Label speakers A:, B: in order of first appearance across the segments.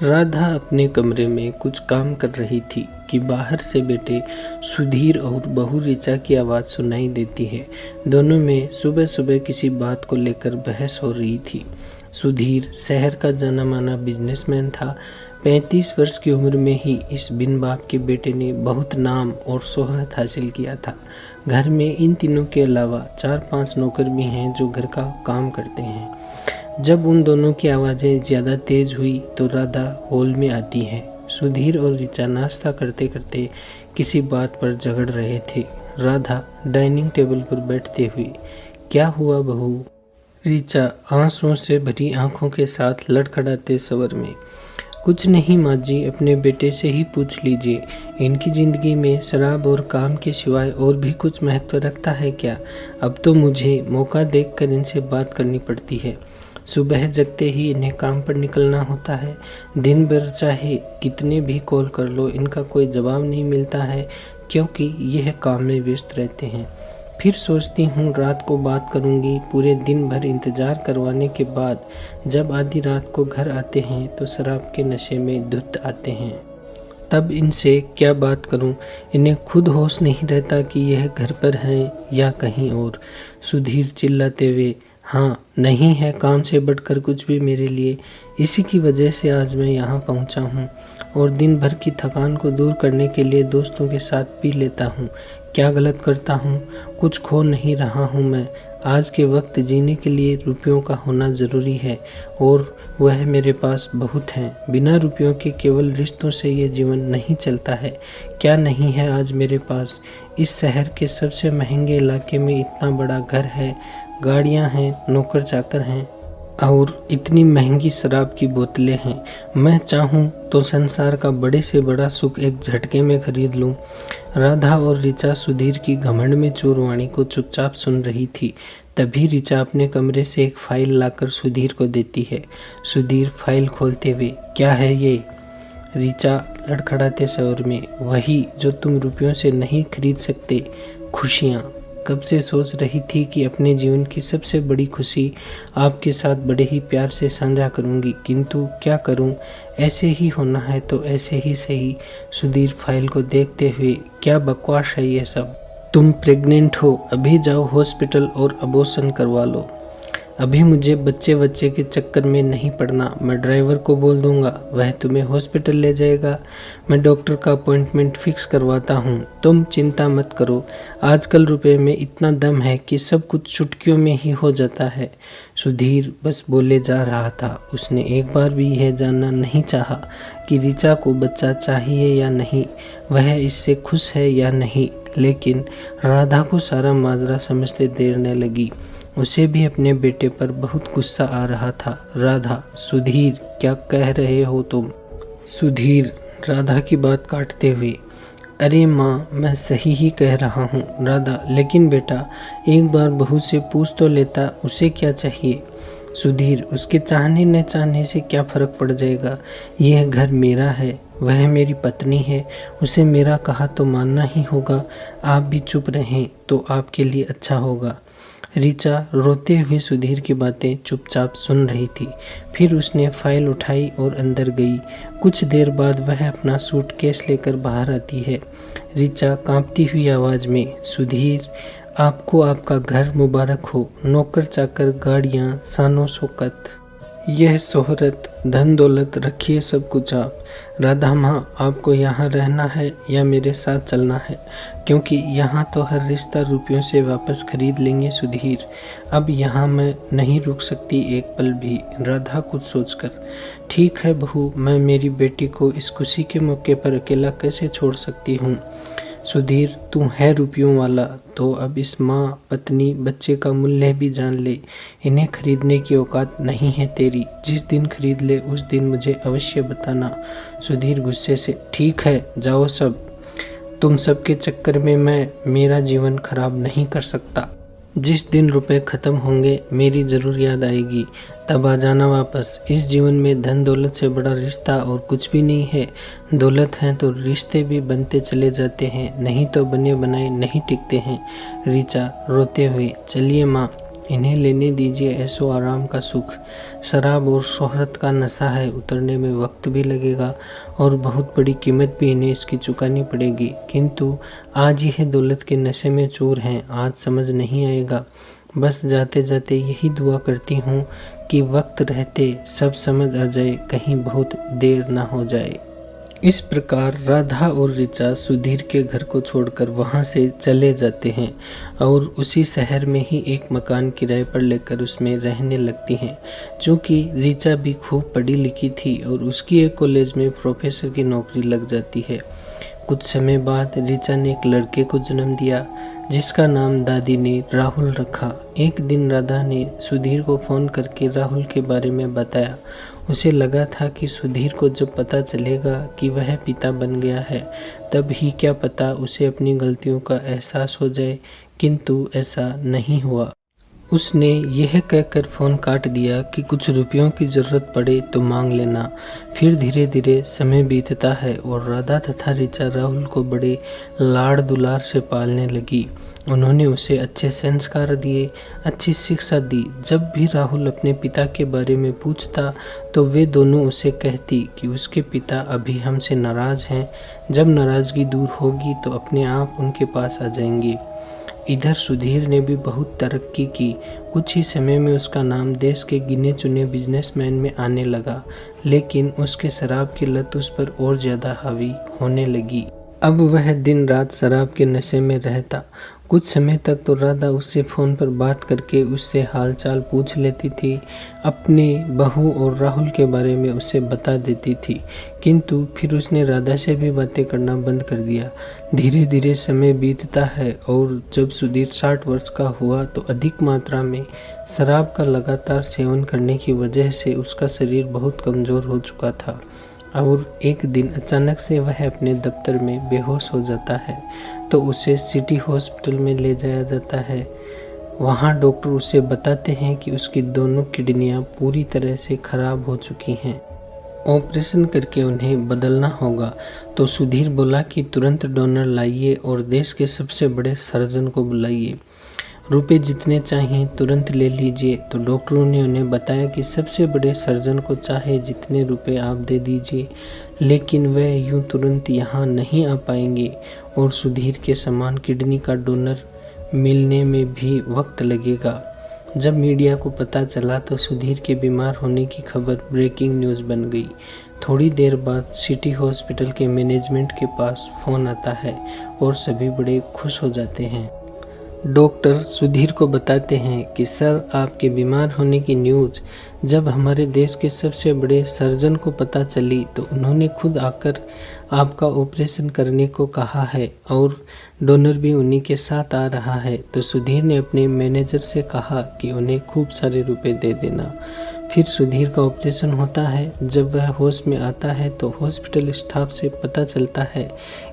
A: राधा अपने कमरे में कुछ काम कर रही थी कि बाहर से बेटे सुधीर और बहू ऋचा की आवाज़ सुनाई देती है। दोनों में सुबह सुबह किसी बात को लेकर बहस हो रही थी। सुधीर शहर का जाना माना बिजनेसमैन था। 35 वर्ष की उम्र में ही इस बिन बाप के बेटे ने बहुत नाम और शोहरत हासिल किया था। घर में इन तीनों के अलावा 4-5 नौकर भी हैं जो घर का काम करते हैं। जब उन दोनों की आवाज़ें ज़्यादा तेज हुई तो राधा हॉल में आती है। सुधीर और ऋचा नाश्ता करते करते किसी बात पर झगड़ रहे थे। राधा डाइनिंग टेबल पर बैठते हुए, क्या हुआ बहू? ऋचा आंसुओं से भरी आंखों के साथ लड़खड़ाते स्वर में, कुछ नहीं माँ जी, अपने बेटे से ही पूछ लीजिए। इनकी ज़िंदगी में शराब और काम के सिवाय और भी कुछ महत्व रखता है क्या? अब तो मुझे मौका देखकर इनसे बात करनी पड़ती है। सुबह जगते ही इन्हें काम पर निकलना होता है। दिन भर चाहे कितने भी कॉल कर लो, इनका कोई जवाब नहीं मिलता है क्योंकि यह काम में व्यस्त रहते हैं। फिर सोचती हूँ रात को बात करूँगी। पूरे दिन भर इंतज़ार करवाने के बाद जब आधी रात को घर आते हैं तो शराब के नशे में धुत आते हैं। तब इनसे क्या बात करूं? इन्हें खुद होश नहीं रहता कि यह घर पर हैं या कहीं और। सुधीर चिल्लाते हुए, हाँ नहीं है काम से बढ़कर कुछ भी मेरे लिए। इसी की वजह से आज मैं यहाँ पहुँचा हूँ और दिन भर की थकान को दूर करने के लिए दोस्तों के साथ पी लेता हूँ। क्या गलत करता हूँ? कुछ खो नहीं रहा हूँ मैं। आज के वक्त जीने के लिए रुपयों का होना ज़रूरी है और वह मेरे पास बहुत हैं। बिना रुपयों के केवल रिश्तों से ये जीवन नहीं चलता है। क्या नहीं है आज मेरे पास? इस शहर के सबसे महंगे इलाके में इतना बड़ा घर है, गाड़ियाँ हैं, नौकर चाकर हैं और इतनी महंगी शराब की बोतलें हैं। मैं चाहूँ तो संसार का बड़े से बड़ा सुख एक झटके में खरीद लूँ। राधा और ऋचा सुधीर की घमंड में चूरवाणी को चुपचाप सुन रही थी। तभी ऋचा अपने कमरे से एक फाइल लाकर सुधीर को देती है। सुधीर फाइल खोलते हुए, क्या है ये? ऋचा लड़खड़ाते स्वर में, वही जो तुम रुपयों से नहीं खरीद सकते, खुशियाँ। कब से सोच रही थी कि अपने जीवन की सबसे बड़ी खुशी आपके साथ बड़े ही प्यार से साझा करूंगी, किंतु क्या करूं? ऐसे ही होना है तो ऐसे ही सही। सुधीर फाइल को देखते हुए, क्या बकवास है ये सब? तुम प्रेग्नेंट हो, अभी जाओ हॉस्पिटल और अबॉर्शन करवा लो। अभी मुझे बच्चे के चक्कर में नहीं पड़ना। मैं ड्राइवर को बोल दूंगा, वह तुम्हें हॉस्पिटल ले जाएगा। मैं डॉक्टर का अपॉइंटमेंट फिक्स करवाता हूँ, तुम चिंता मत करो। आजकल रुपए में इतना दम है कि सब कुछ चुटकियों में ही हो जाता है। सुधीर बस बोले जा रहा था। उसने एक बार भी यह जानना नहीं चाहा कि ऋचा को बच्चा चाहिए या नहीं, वह इससे खुश है या नहीं। लेकिन राधा को सारा माजरा समझते देर न लगी। उसे भी अपने बेटे पर बहुत गुस्सा आ रहा था। राधा, सुधीर क्या कह रहे हो तुम? सुधीर राधा की बात काटते हुए, अरे माँ, मैं सही ही कह रहा हूँ। राधा, लेकिन बेटा एक बार बहू से पूछ तो लेता, उसे क्या चाहिए? सुधीर, उसके चाहने न चाहने से क्या फ़र्क पड़ जाएगा? यह घर मेरा है, वह मेरी पत्नी है, उसे मेरा कहा तो मानना ही होगा। आप भी चुप रहें तो आपके लिए अच्छा होगा। ऋचा रोते हुए सुधीर की बातें चुपचाप सुन रही थी। फिर उसने फाइल उठाई और अंदर गई। कुछ देर बाद वह अपना सूटकेस लेकर बाहर आती है। ऋचा कांपती हुई आवाज़ में, सुधीर, आपको आपका घर मुबारक हो। नौकर चाकर, गाड़ियाँ, शानो शौकत, यह शोहरत, धन दौलत, रखिए सब कुछ आप। राधा माँ, आपको यहाँ रहना है या मेरे साथ चलना है? क्योंकि यहाँ तो हर रिश्ता रुपयों से वापस खरीद लेंगे सुधीर। अब यहाँ मैं नहीं रुक सकती एक पल भी। राधा कुछ सोचकर, ठीक है बहू, मैं मेरी बेटी को इस खुशी के मौके पर अकेला कैसे छोड़ सकती हूँ? सुधीर, तू है रुपयों वाला तो अब इस माँ, पत्नी, बच्चे का मूल्य भी जान ले। इन्हें खरीदने की औकात नहीं है तेरी। जिस दिन खरीद ले उस दिन मुझे अवश्य बताना। सुधीर गुस्से से, ठीक है, जाओ सब। तुम सबके चक्कर में मैं मेरा जीवन खराब नहीं कर सकता। जिस दिन रुपए ख़त्म होंगे मेरी ज़रूर याद आएगी, तब आ जाना वापस। इस जीवन में धन दौलत से बड़ा रिश्ता और कुछ भी नहीं है। दौलत है तो रिश्ते भी बनते चले जाते हैं, नहीं तो बने बनाए नहीं टिकते हैं। ऋचा रोते हुए, चलिए माँ, इन्हें लेने दीजिए ऐशो आराम का सुख। शराब और शोहरत का नशा है, उतरने में वक्त भी लगेगा और बहुत बड़ी कीमत भी इन्हें इसकी चुकानी पड़ेगी। किंतु आज यह दौलत के नशे में चूर हैं, आज समझ नहीं आएगा। बस जाते जाते यही दुआ करती हूँ कि वक्त रहते सब समझ आ जाए, कहीं बहुत देर ना हो जाए। इस प्रकार राधा और ऋचा सुधीर के घर को छोड़कर वहां से चले जाते हैं और उसी शहर में ही एक मकान किराए पर लेकर उसमें रहने लगती हैं। चूँकि ऋचा भी खूब पढ़ी लिखी थी और उसकी एक कॉलेज में प्रोफेसर की नौकरी लग जाती है। कुछ समय बाद ऋचा ने एक लड़के को जन्म दिया जिसका नाम दादी ने राहुल रखा। एक दिन राधा ने सुधीर को फ़ोन करके राहुल के बारे में बताया। उसे लगा था कि सुधीर को जब पता चलेगा कि वह पिता बन गया है तब ही क्या पता उसे अपनी गलतियों का एहसास हो जाए, किंतु ऐसा नहीं हुआ। उसने यह कहकर फ़ोन काट दिया कि कुछ रुपयों की ज़रूरत पड़े तो मांग लेना। फिर धीरे धीरे समय बीतता है और राधा तथा ऋचा राहुल को बड़े लाड़ दुलार से पालने लगी। उन्होंने उसे अच्छे संस्कार दिए, अच्छी शिक्षा दी। जब भी राहुल अपने पिता के बारे में पूछता तो वे दोनों उसे कहती कि उसके पिता अभी हमसे नाराज़ हैं, जब नाराज़गी दूर होगी तो अपने आप उनके पास आ जाएंगी। इधर सुधीर ने भी बहुत तरक्की की। कुछ ही समय में उसका नाम देश के गिने चुने बिजनेसमैन में आने लगा, लेकिन उसके शराब की लत उस पर और ज़्यादा हावी होने लगी। अब वह दिन रात शराब के नशे में रहता। कुछ समय तक तो राधा उससे फ़ोन पर बात करके उससे हालचाल पूछ लेती थी, अपने बहू और राहुल के बारे में उसे बता देती थी, किंतु फिर उसने राधा से भी बातें करना बंद कर दिया। धीरे धीरे समय बीतता है और जब सुधीर 60 वर्ष का हुआ तो अधिक मात्रा में शराब का लगातार सेवन करने की वजह से उसका शरीर बहुत कमज़ोर हो चुका था और एक दिन अचानक से वह अपने दफ्तर में बेहोश हो जाता है। तो उसे सिटी हॉस्पिटल में ले जाया जाता है। वहाँ डॉक्टर उसे बताते हैं कि उसकी दोनों किडनियाँ पूरी तरह से खराब हो चुकी हैं, ऑपरेशन करके उन्हें बदलना होगा। तो सुधीर बोला कि तुरंत डोनर लाइए और देश के सबसे बड़े सर्जन को बुलाइए, रुपए जितने चाहिए तुरंत ले लीजिए। तो डॉक्टरों ने उन्हें बताया कि सबसे बड़े सर्जन को चाहे जितने रुपए आप दे दीजिए, लेकिन वह यूं तुरंत यहाँ नहीं आ पाएंगे और सुधीर के समान किडनी का डोनर मिलने में भी वक्त लगेगा। जब मीडिया को पता चला तो सुधीर के बीमार होने की खबर ब्रेकिंग न्यूज़ बन गई। थोड़ी देर बाद सिटी हॉस्पिटल के मैनेजमेंट के पास फ़ोन आता है और सभी बड़े खुश हो जाते हैं। डॉक्टर सुधीर को बताते हैं कि सर, आपके बीमार होने की न्यूज़ जब हमारे देश के सबसे बड़े सर्जन को पता चली तो उन्होंने खुद आकर आपका ऑपरेशन करने को कहा है और डोनर भी उन्हीं के साथ आ रहा है। तो सुधीर ने अपने मैनेजर से कहा कि उन्हें खूब सारे रुपए दे देना। फिर सुधीर का ऑपरेशन होता है। जब वह होश में आता है तो हॉस्पिटल स्टाफ से पता चलता है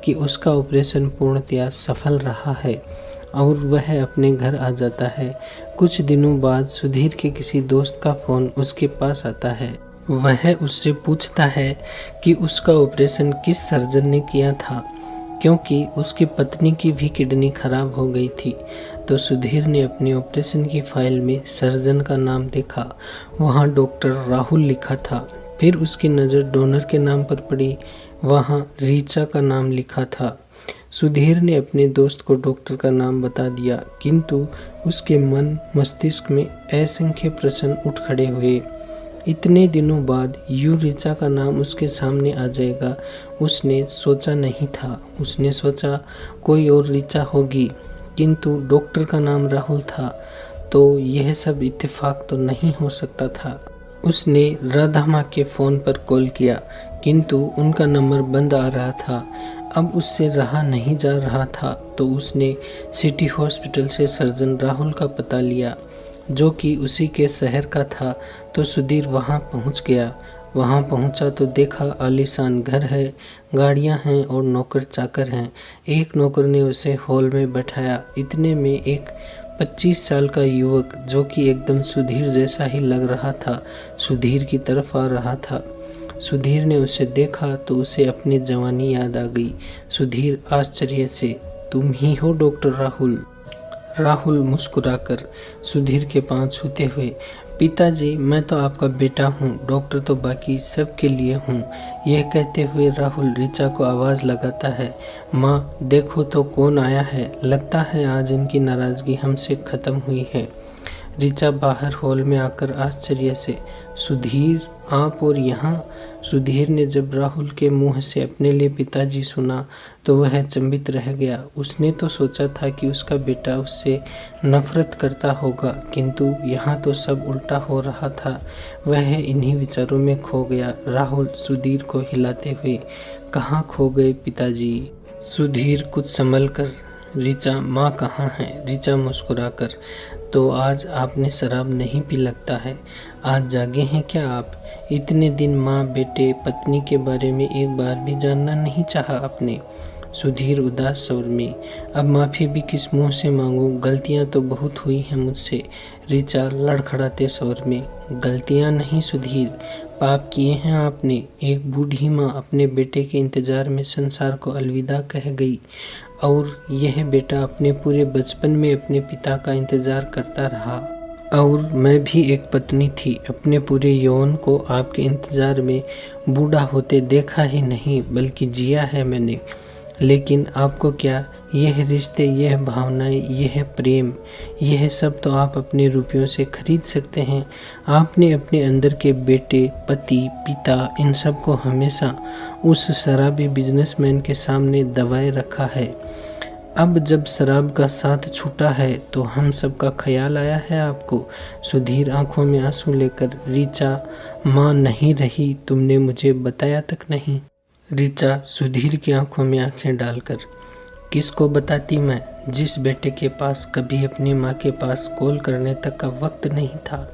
A: कि उसका ऑपरेशन पूर्णतया सफल रहा है और वह अपने घर आ जाता है। कुछ दिनों बाद सुधीर के किसी दोस्त का फ़ोन उसके पास आता है। वह उससे पूछता है कि उसका ऑपरेशन किस सर्जन ने किया था, क्योंकि उसकी पत्नी की भी किडनी खराब हो गई थी। तो सुधीर ने अपने ऑपरेशन की फाइल में सर्जन का नाम देखा, वहाँ डॉक्टर राहुल लिखा था। फिर उसकी नज़र डोनर के नाम पर पड़ी, वहाँ ऋचा का नाम लिखा था। सुधीर ने अपने दोस्त को डॉक्टर का नाम बता दिया, किंतु उसके मन मस्तिष्क में असंख्य प्रश्न उठ खड़े हुए। इतने दिनों बाद यूं ऋचा का नाम उसके सामने आ जाएगा उसने सोचा नहीं था। उसने सोचा कोई और ऋचा होगी, किंतु डॉक्टर का नाम राहुल था, तो यह सब इत्तेफाक तो नहीं हो सकता था। उसने राधा माँ के फ़ोन पर कॉल किया, किंतु उनका नंबर बंद आ रहा था। अब उससे रहा नहीं जा रहा था, तो उसने सिटी हॉस्पिटल से सर्जन राहुल का पता लिया, जो कि उसी के शहर का था। तो सुधीर वहां पहुंच गया। वहां पहुंचा तो देखा आलीशान घर है, गाड़ियां हैं और नौकर चाकर हैं। एक नौकर ने उसे हॉल में बैठाया। इतने में एक 25 साल का युवक, जो कि एकदम सुधीर जैसा ही लग रहा था, सुधीर की तरफ आ रहा था। सुधीर ने उसे देखा तो उसे अपनी जवानी याद आ गई। सुधीर आश्चर्य से, तुम ही हो डॉक्टर राहुल? राहुल मुस्कुराकर सुधीर के पांव छूते हुए, पिताजी मैं तो आपका बेटा हूँ, डॉक्टर तो बाकी सब के लिए हूँ। यह कहते हुए राहुल ऋचा को आवाज़ लगाता है, माँ देखो तो कौन आया है, लगता है आज इनकी नाराज़गी हमसे ख़त्म हुई है। ऋचा बाहर हॉल में आकर आश्चर्य से, सुधीर आप और यहाँ? सुधीर ने जब राहुल के मुंह से अपने लिए पिताजी सुना तो वह चंबित रह गया। उसने तो सोचा था कि उसका बेटा उससे नफरत करता होगा, किंतु यहाँ तो सब उल्टा हो रहा था। वह इन्हीं विचारों में खो गया। राहुल सुधीर को हिलाते हुए, कहाँ खो गए पिताजी? सुधीर कुछ संभल कर, ऋचा माँ कहाँ है? ऋचा मुस्कुराकर, तो आज आपने शराब नहीं पी लगता है, आज जागे हैं क्या आप? इतने दिन माँ बेटे पत्नी के बारे में एक बार भी जानना नहीं चाहा आपने। सुधीर उदास स्वर में, अब माफ़ी भी किस मुंह से मांगूं, गलतियाँ तो बहुत हुई हैं मुझसे। ऋचा लड़खड़ाते स्वर में, गलतियाँ नहीं सुधीर, पाप किए हैं आपने। एक बूढ़ी माँ अपने बेटे के इंतजार में संसार को अलविदा कह गई और यह बेटा अपने पूरे बचपन में अपने पिता का इंतजार करता रहा। और मैं भी एक पत्नी थी, अपने पूरे यौवन को आपके इंतजार में बूढ़ा होते देखा ही नहीं बल्कि जिया है मैंने। लेकिन आपको क्या, यह रिश्ते, यह भावनाएं, यह प्रेम, यह सब तो आप अपने रुपयों से खरीद सकते हैं। आपने अपने अंदर के बेटे, पति, पिता, इन सब को हमेशा उस शराबी बिजनेसमैन के सामने दबाए रखा है। अब जब शराब का साथ छूटा है तो हम सब का ख्याल आया है आपको। सुधीर आंखों में आंसू लेकर, ऋचा माँ नहीं रही, तुमने मुझे बताया तक नहीं। ऋचा सुधीर की आंखों में आंखें डालकर, किसको बताती मैं, जिस बेटे के पास कभी अपनी माँ के पास कॉल करने तक का वक्त नहीं था,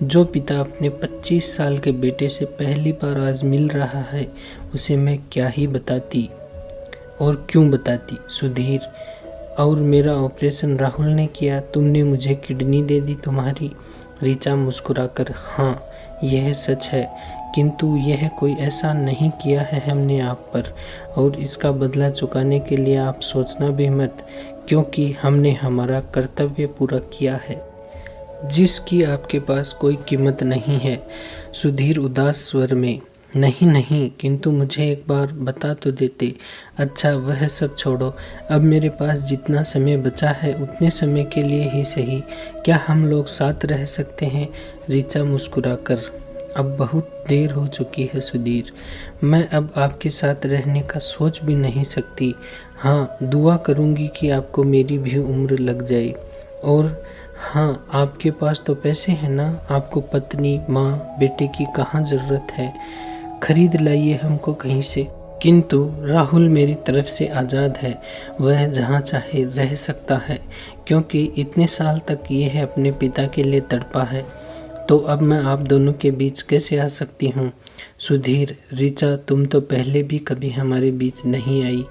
A: जो पिता अपने 25 साल के बेटे से पहली बार आज मिल रहा है, उसे मैं क्या ही बताती और क्यों बताती। सुधीर, और मेरा ऑपरेशन राहुल ने किया, तुमने मुझे किडनी दे दी तुम्हारी। ऋचा मुस्कुराकर, हाँ यह सच है, किंतु यह कोई ऐसा नहीं किया है हमने आप पर, और इसका बदला चुकाने के लिए आप सोचना भी मत, क्योंकि हमने हमारा कर्तव्य पूरा किया है जिसकी आपके पास कोई कीमत नहीं है। सुधीर उदास स्वर में, नहीं नहीं, किंतु मुझे एक बार बता तो देते। अच्छा वह सब छोड़ो, अब मेरे पास जितना समय बचा है उतने समय के लिए ही सही, क्या हम लोग साथ रह सकते हैं? ऋचा मुस्कुराकर, अब बहुत देर हो चुकी है सुधीर, मैं अब आपके साथ रहने का सोच भी नहीं सकती। हाँ दुआ करूँगी कि आपको मेरी भी उम्र लग जाए। और हाँ आपके पास तो पैसे हैं ना, आपको पत्नी, माँ, बेटे की कहाँ ज़रूरत है, खरीद लाइए हमको कहीं से। किंतु राहुल मेरी तरफ से आज़ाद है, वह जहाँ चाहे रह सकता है, क्योंकि इतने साल तक यह अपने पिता के लिए तड़पा है, तो अब मैं आप दोनों के बीच कैसे आ सकती हूँ? सुधीर, ऋचा तुम तो पहले भी कभी हमारे बीच नहीं आई,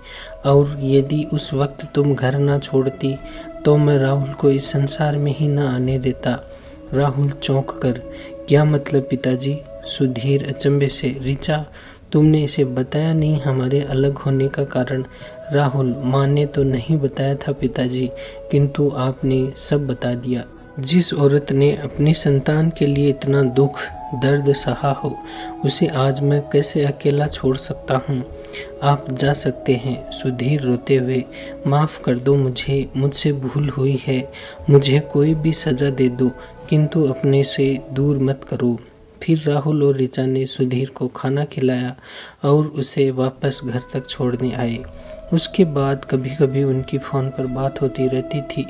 A: और यदि उस वक्त तुम घर ना छोड़ती तो मैं राहुल को इस संसार में ही ना आने देता। राहुल चौंक कर, क्या मतलब पिताजी? सुधीर अचंभे से, ऋचा तुमने इसे बताया नहीं हमारे अलग होने का कारण? राहुल, माँ ने तो नहीं बताया था पिताजी, किंतु आपने सब बता दिया। जिस औरत ने अपनी संतान के लिए इतना दुख दर्द सहा हो, उसे आज मैं कैसे अकेला छोड़ सकता हूँ? आप जा सकते हैं। सुधीर रोते हुए, माफ़ कर दो मुझे, मुझसे भूल हुई है, मुझे कोई भी सज़ा दे दो, किंतु अपने से दूर मत करो। फिर राहुल और ऋचा ने सुधीर को खाना खिलाया और उसे वापस घर तक छोड़ने आए। उसके बाद कभी कभी उनकी फ़ोन पर बात होती रहती थी,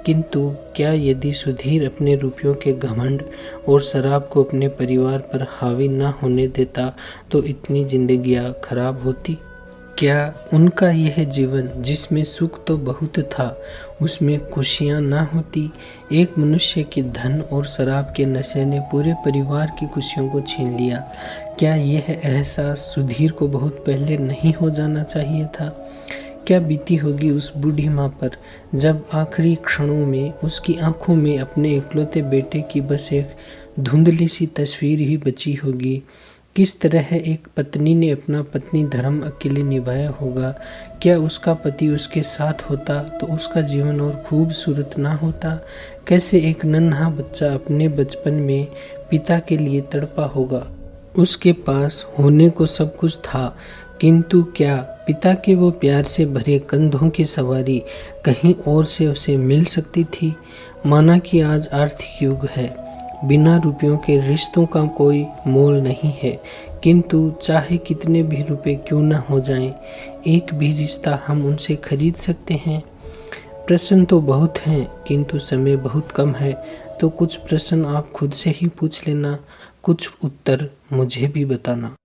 A: किंतु क्या यदि सुधीर अपने रुपयों के घमंड और शराब को अपने परिवार पर हावी ना होने देता तो इतनी जिंदगियां खराब होती? क्या उनका यह जीवन जिसमें सुख तो बहुत था, उसमें खुशियां ना होती? एक मनुष्य के धन और शराब के नशे ने पूरे परिवार की खुशियों को छीन लिया। क्या यह एहसास सुधीर को बहुत पहले नहीं हो जाना चाहिए था? क्या बीती होगी उस बूढ़ी माँ पर, जब आखिरी क्षणों में उसकी आंखों में अपने इकलौते बेटे की बस एक धुंधली सी तस्वीर ही बची होगी। किस तरह एक पत्नी ने अपना पत्नी धर्म अकेले निभाया होगा। क्या उसका पति उसके साथ होता तो उसका जीवन और खूबसूरत ना होता। कैसे एक नन्हा बच्चा अपने बचपन में पिता के लिए तड़पा होगा। उसके पास होने को सब कुछ था, किंतु क्या पिता के वो प्यार से भरे कंधों की सवारी कहीं और से उसे मिल सकती थी। माना कि आज आर्थिक युग है, बिना रुपयों के रिश्तों का कोई मोल नहीं है, किंतु चाहे कितने भी रुपए क्यों ना हो जाएं, एक भी रिश्ता हम उनसे खरीद सकते हैं। प्रश्न तो बहुत हैं, किंतु समय बहुत कम है, तो कुछ प्रश्न आप खुद से ही पूछ लेना, कुछ उत्तर मुझे भी बताना।